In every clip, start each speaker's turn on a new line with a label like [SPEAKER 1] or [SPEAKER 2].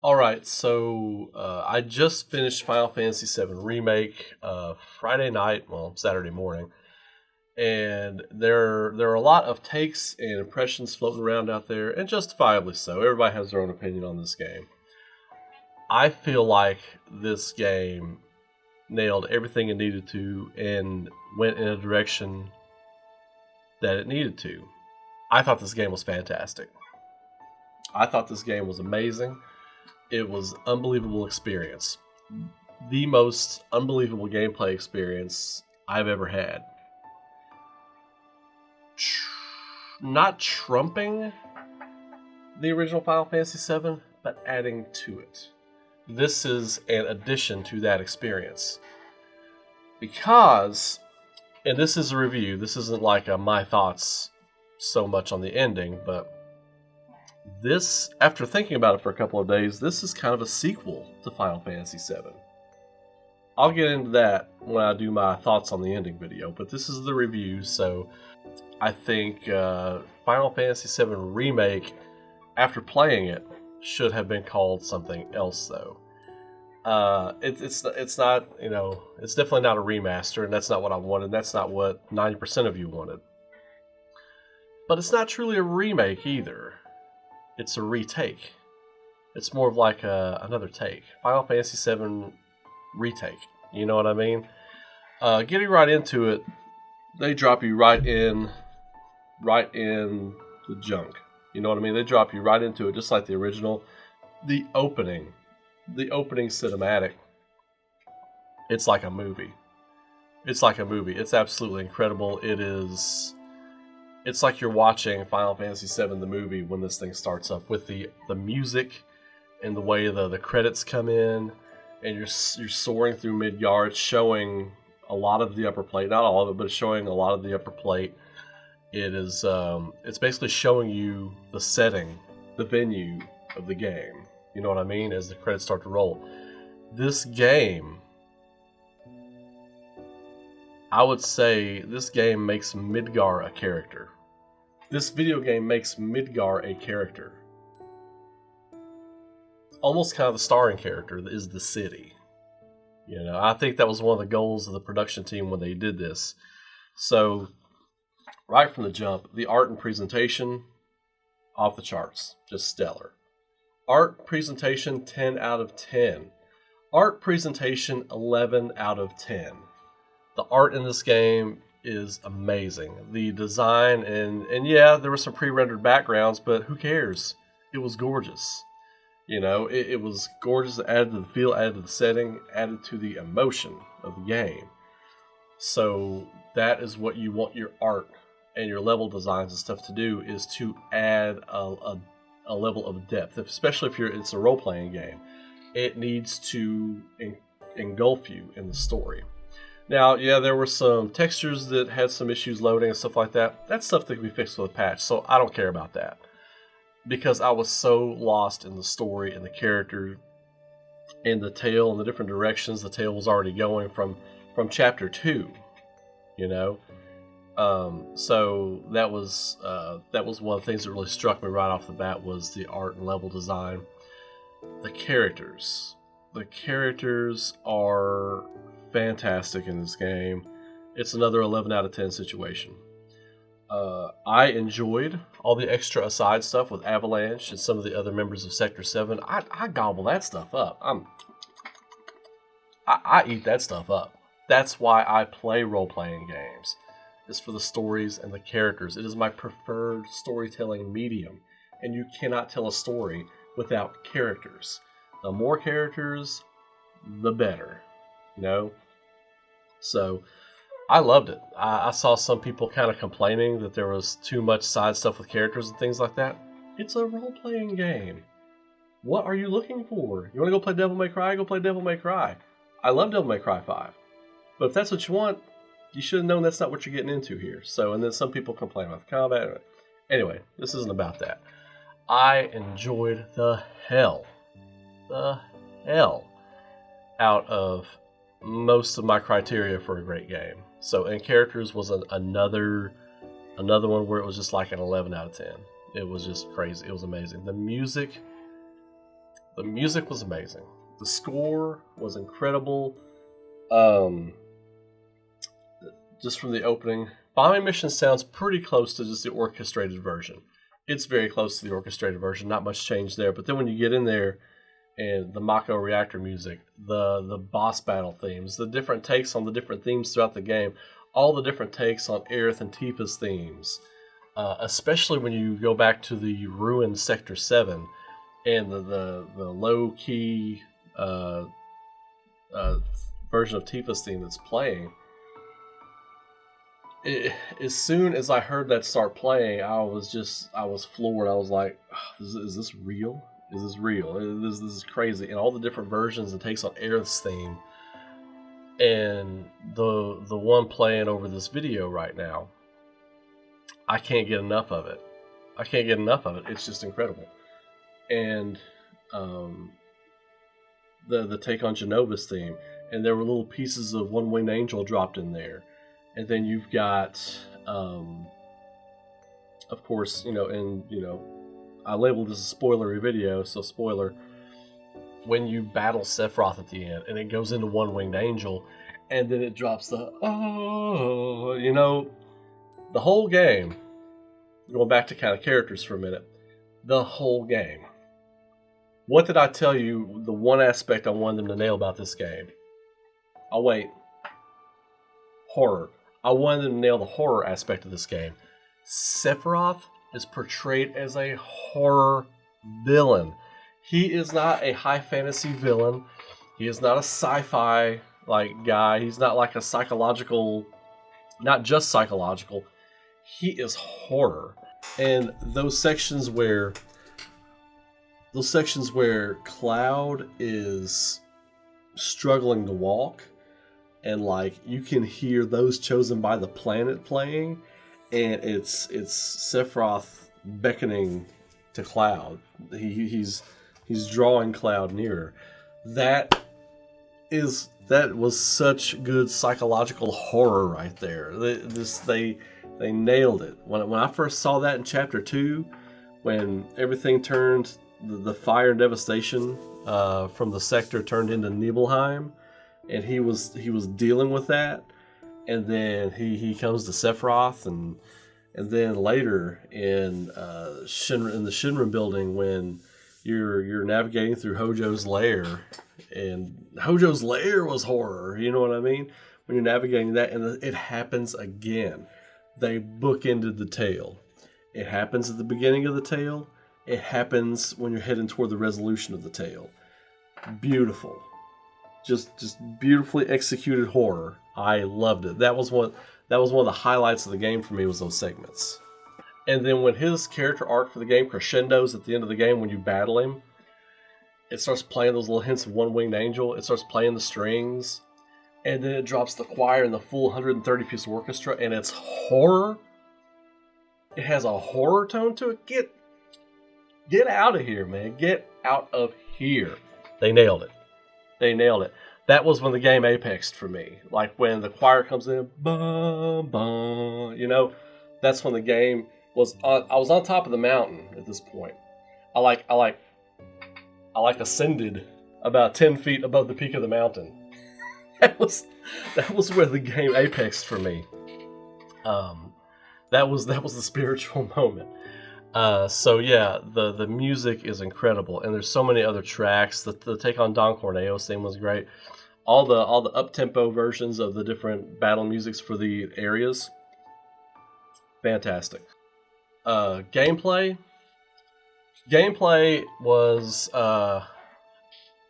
[SPEAKER 1] Alright, so I just finished Final Fantasy VII Remake Friday night, well, Saturday morning, and there are a lot of takes and impressions floating around out there, and justifiably so. Everybody has their own opinion on this game. I feel like this game nailed everything it needed to and went in a direction that it needed to. I thought this game was fantastic. I thought this game was amazing. It was an unbelievable experience. The most unbelievable gameplay experience I've ever had. Not trumping the original Final Fantasy VII, but adding to it. This is an addition to that experience. Because, and this is a review, this isn't like my thoughts so much on the ending, but this, after thinking about it for a couple of days, this is kind of a sequel to Final Fantasy VII. I'll get into that when I do my thoughts on the ending video, but this is the review, so I think Final Fantasy VII Remake, after playing it, should have been called something else, though. It's not, it's definitely not a remaster, and that's not what I wanted. That's not what 90% of you wanted. But it's not truly a remake either. It's a retake. It's more of like another take. Final Fantasy VII retake. You know what I mean? Getting right into it, they drop you right in the junk. You know what I mean? They drop you right into it, just like the original. The opening cinematic. It's like a movie. It's like a movie. It's absolutely incredible. It's like you're watching Final Fantasy VII the movie when this thing starts up, with the music and the way the credits come in, and you're soaring through Midgar. It's showing a lot of the upper plate, not all of it, but it's showing a lot of the upper plate. It's basically showing you the setting, the venue of the game. You know what I mean? As the credits start to roll. This game, I would say this game makes Midgar a character. This video game makes Midgar a character. Almost kind of the starring character is the city. I think that was one of the goals of the production team when they did this. So, right from the jump, the art and presentation, off the charts. Just stellar. Art presentation, 10 out of 10. Art presentation, 11 out of 10. The art in this game is amazing. The design, and yeah, there were some pre-rendered backgrounds, but who cares? It was gorgeous. It was gorgeous. It added to the feel, added to the setting, added to the emotion of the game. So that is what you want your art and your level designs and stuff to do, is to add a level of depth, especially if it's a role-playing game. It needs to engulf you in the story. Now, yeah, there were some textures that had some issues loading and stuff like that. That's stuff that can be fixed with a patch, so I don't care about that. Because I was so lost in the story and the character and the tale and the different directions the tale was already going from chapter 2, So that was one of the things that really struck me right off the bat, was the art and level design. The characters are fantastic in this game. It's another 11 out of 10 situation. I enjoyed all the extra aside stuff with Avalanche and some of the other members of Sector 7. I gobble that stuff up. I eat that stuff up. That's why I play role-playing games. It's for the stories and the characters. It is my preferred storytelling medium. And you cannot tell a story without characters. The more characters, the better. So I loved it. I saw some people kind of complaining that there was too much side stuff with characters and things like that. It's a role-playing game. What are you looking for? You want to go play Devil May Cry? Go play Devil May Cry. I love Devil May Cry 5. But if that's what you want, you should have known that's not what you're getting into here. So, and then some people complain about the combat. Anyway, this isn't about that. I enjoyed the hell out of most of my criteria for a great game. So, and characters was another one where it was just like an 11 out of 10. It was just crazy. It was amazing. The music The music was amazing. The score was incredible. Just from the opening, Bombing Mission sounds pretty close to just the orchestrated version. It's very close to the orchestrated version. Not much change there. But then when you get in there, and the Mako reactor music, the boss battle themes, the different takes on the different themes throughout the game, all the different takes on Aerith and Tifa's themes, especially when you go back to the ruined Sector 7 and the low-key version of Tifa's theme that's playing. As soon as I heard that start playing, I was floored. I was like, oh, is this real? Is this real? This is crazy. And all the different versions it takes on Aerith's theme. And the one playing over this video right now, I can't get enough of it. It's just incredible. And the take on Genova's theme. And there were little pieces of One Winged Angel dropped in there. And then you've got, of course, I labeled this a spoilery video, so spoiler. When you battle Sephiroth at the end, and it goes into One Winged Angel, and then it drops the the whole game. Going back to kind of characters for a minute, the whole game. What did I tell you? The one aspect I wanted them to nail about this game. Oh wait, horror. I wanted them to nail the horror aspect of this game. Sephiroth is portrayed as a horror villain. He is not a high fantasy villain. He is not a sci-fi guy. He's not like a psychological, not just psychological. He is horror. And those sections where Cloud is struggling to walk, and you can hear Those Chosen by the Planet playing, and it's Sephiroth beckoning to Cloud. He's drawing Cloud nearer. That was such good psychological horror right there. They nailed it. When I first saw that in Chapter 2, when everything turned, the fire and devastation from the sector turned into Nibelheim, and he was dealing with that, and then he comes to Sephiroth, and then later in the Shinra building when you're navigating through Hojo's lair, and Hojo's lair was horror. You know what I mean? When you're navigating that, and it happens again. They bookended the tale. It happens at the beginning of the tale. It happens when you're heading toward the resolution of the tale. Beautiful. Just beautifully executed horror. I loved it. That was one of the highlights of the game for me, was those segments. And then when his character arc for the game crescendos at the end of the game, when you battle him, it starts playing those little hints of One Winged Angel. It starts playing the strings, and then it drops the choir and the full 130-piece orchestra, and it's horror. It has a horror tone to it. Get out of here, man. Get out of here. They nailed it. That was when the game apexed for me. Like when the choir comes in, bum, bum, that's when the game was on. I was on top of the mountain at this point. I ascended about 10 feet above the peak of the mountain. That was where the game apexed for me. That was the spiritual moment. So yeah, the music is incredible, and there's so many other tracks. The take on Don Corneo's theme was great. All the up-tempo versions of the different battle musics for the areas, fantastic. Gameplay was a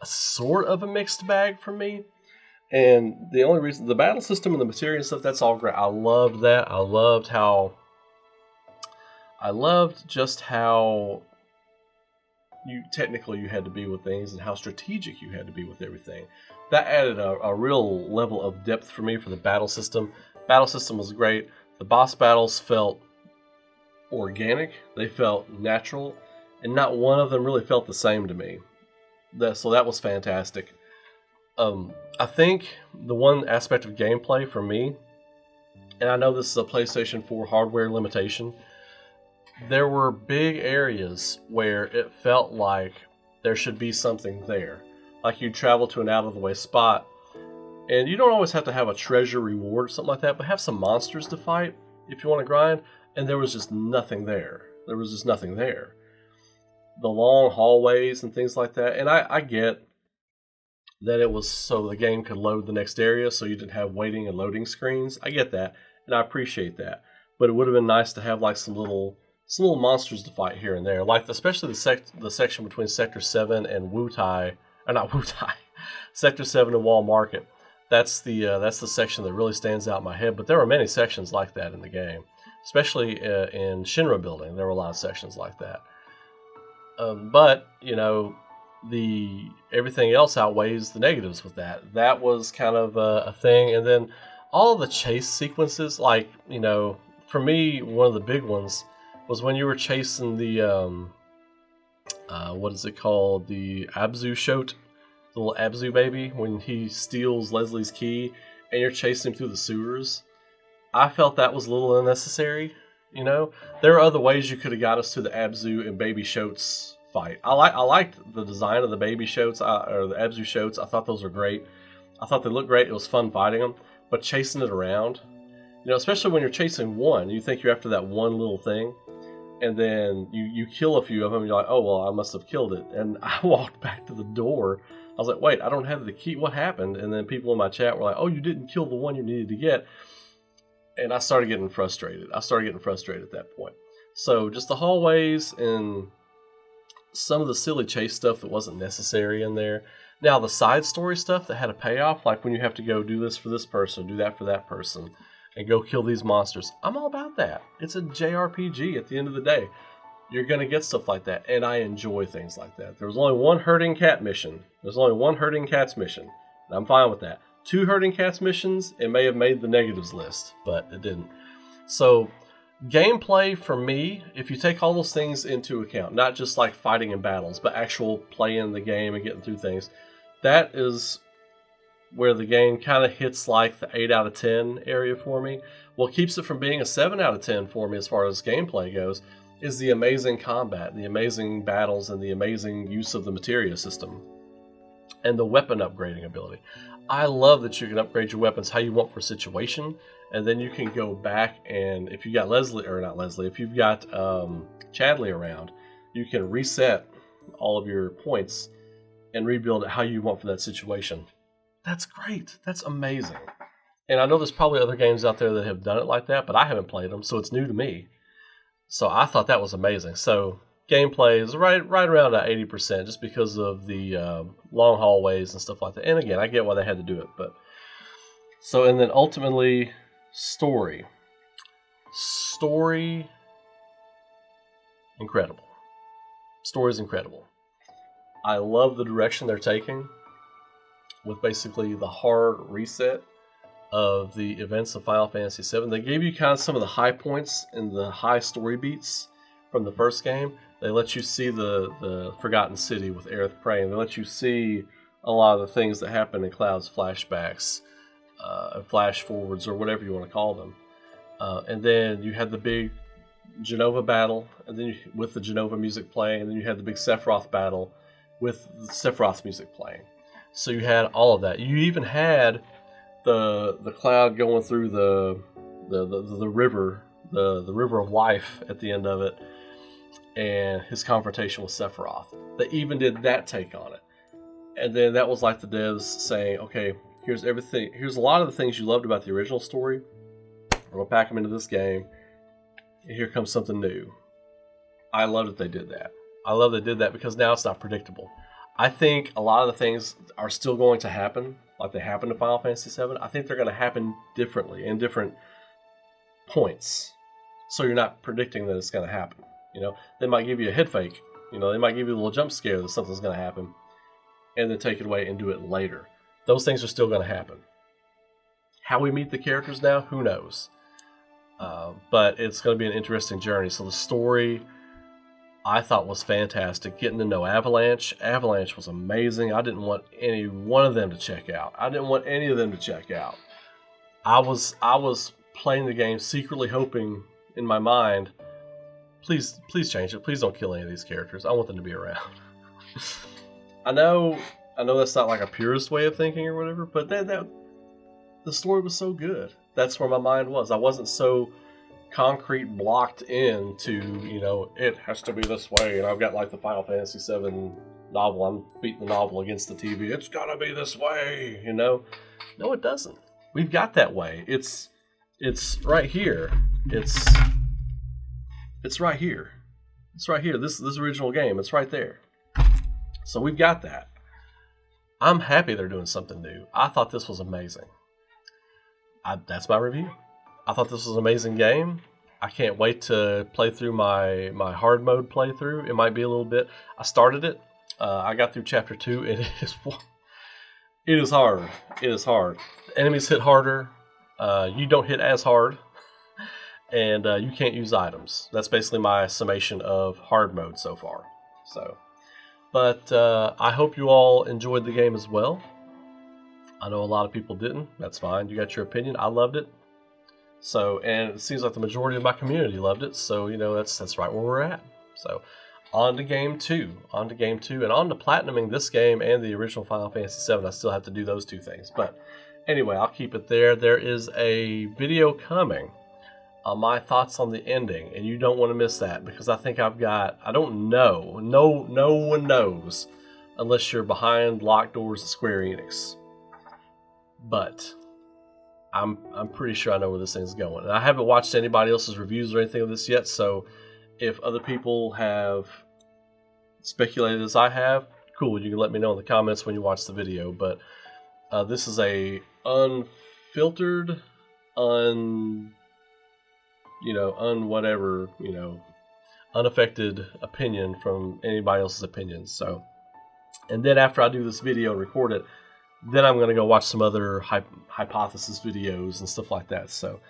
[SPEAKER 1] sort of a mixed bag for me. And the only reason, the battle system and the materia and stuff, that's all great. I loved that. I loved just how technical you had to be with things, and how strategic you had to be with everything. That added a real level of depth for me for the battle system. Battle system was great. The boss battles felt organic. They felt natural, and not one of them really felt the same to me. So that was fantastic. I think the one aspect of gameplay for me, and I know this is a PlayStation 4 hardware limitation, there were big areas where it felt like there should be something there. Like you travel to an out-of-the-way spot, and you don't always have to have a treasure reward or something like that, but have some monsters to fight if you want to grind, and there was just nothing there. There was just nothing there. The long hallways and things like that, and I get that it was so the game could load the next area so you didn't have waiting and loading screens. I get that, and I appreciate that. But it would have been nice to have like some little monsters to fight here and there, like especially the section between Sector 7 and Wutai, or not Wutai, Sector 7 and Wall Market. That's the section that really stands out in my head. But there were many sections like that in the game, especially in Shinra Building. There were a lot of sections like that. But you know, everything else outweighs the negatives with that. That was kind of a thing, and then all of the chase sequences, like, you know, for me, one of the big ones was when you were chasing the what is it called, the Abzu Shote, the little Abzu baby, when he steals Leslie's key and you're chasing him through the sewers. I felt that was a little unnecessary. You know, there are other ways you could have got us to the Abzu and Baby Shotes fight. I liked the design of the Baby Shotes or the Abzu Shotes. I thought those were great. I thought they looked great. It was fun fighting them, but chasing it around, you know, especially when you're chasing one, you think you're after that one little thing, and then you kill a few of them. And you're like, oh well, I must have killed it. And I walked back to the door. I was like, wait, I don't have the key. What happened? And then people in my chat were like, oh, you didn't kill the one you needed to get. And I started getting frustrated. at that point. So just the hallways and some of the silly chase stuff that wasn't necessary in there. Now the side story stuff that had a payoff, like when you have to go do this for this person, do that for that person, and go kill these monsters. I'm all about that. It's a JRPG at the end of the day. You're going to get stuff like that, and I enjoy things like that. There was only one herding cat mission. There's only one herding cats mission, and I'm fine with that. 2 herding cats missions, it may have made the negatives list, but it didn't. So, gameplay for me, if you take all those things into account, not just like fighting in battles, but actual playing the game and getting through things, that is where the game kind of hits like the 8 out of 10 area for me. What keeps it from being a 7 out of 10 for me as far as gameplay goes is the amazing combat, the amazing battles, and the amazing use of the materia system, and the weapon upgrading ability. I love that you can upgrade your weapons how you want for a situation, and then you can go back and if you got if you've got Chadley around, you can reset all of your points and rebuild it how you want for that situation. That's great. That's amazing. And I know there's probably other games out there that have done it like that, but I haven't played them, so it's new to me. So I thought that was amazing. So gameplay is right around at 80% just because of the long hallways and stuff like that. And again, I get why they had to do it. But so, and then ultimately, story, incredible. Story's incredible. I love the direction they're taking with basically the hard reset of the events of Final Fantasy VII. They gave you kind of some of the high points and the high story beats from the first game. They let you see the Forgotten City with Aerith praying. They let you see a lot of the things that happen in Cloud's flashbacks, flash forwards, or whatever you want to call them. And then you had the big Genova battle, and then with the Genova music playing, and then you had the big Sephiroth battle with the Sephiroth music playing. So you had all of that. You even had the Cloud going through the river, the river of life at the end of it, and his confrontation with Sephiroth. They even did that take on it. And then that was like the devs saying, okay, here's everything. Here's a lot of the things you loved about the original story. We're going to pack them into this game. And here comes something new. I love that they did that. I love they did that because now it's not predictable. I think a lot of the things are still going to happen like they happened to Final Fantasy VII. I think they're going to happen differently in different points. So you're not predicting that it's going to happen. You know, they might give you a head fake. You know, they might give you a little jump scare that something's going to happen and then take it away and do it later. Those things are still going to happen. How we meet the characters now, who knows? But it's going to be an interesting journey. So the story, I thought, was fantastic. Getting to know Avalanche. Avalanche was amazing. I didn't want any one of them to check out. I was playing the game secretly hoping in my mind, please change it. Please don't kill any of these characters. I want them to be around. I know that's not like a purist way of thinking or whatever, but the story was so good. That's where my mind was. I wasn't so concrete blocked into, it has to be this way, and I've got like the Final Fantasy VII novel. I'm beating the novel against the TV. It's gotta be this way, No, it doesn't. We've got that way. It's right here. It's right here. It's right here. This original game. It's right there. So we've got that. I'm happy they're doing something new. I thought this was amazing. That's my review. I thought this was an amazing game. I can't wait to play through my hard mode playthrough. It might be a little bit. I started it. I got through chapter 2. It is hard. It is hard. The enemies hit harder. You don't hit as hard. And you can't use items. That's basically my summation of hard mode so far. But I hope you all enjoyed the game as well. I know a lot of people didn't. That's fine. You got your opinion. I loved it. And it seems like the majority of my community loved it. So, that's right where we're at. So, on to game 2. On to game 2. And on to platinuming this game and the original Final Fantasy VII. I still have to do those two things. But anyway, I'll keep it there. There is a video coming on my thoughts on the ending. And you don't want to miss that. Because I think I don't know. No one knows. Unless you're behind locked doors at Square Enix. But I'm pretty sure I know where this thing's going. And I haven't watched anybody else's reviews or anything of this yet, so if other people have speculated as I have, cool, you can let me know in the comments when you watch the video. But this is a unfiltered, unaffected opinion from anybody else's opinions. So, and then after I do this video and record it, then I'm going to go watch some other hypothesis videos and stuff like that. So,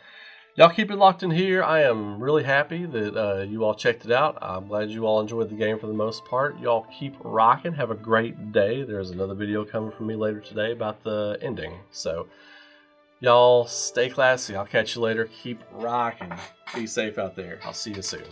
[SPEAKER 1] y'all keep it locked in here. I am really happy that you all checked it out. I'm glad you all enjoyed the game for the most part. Y'all keep rocking. Have a great day. There's another video coming from me later today about the ending. So, y'all stay classy. I'll catch you later. Keep rocking. Be safe out there. I'll see you soon.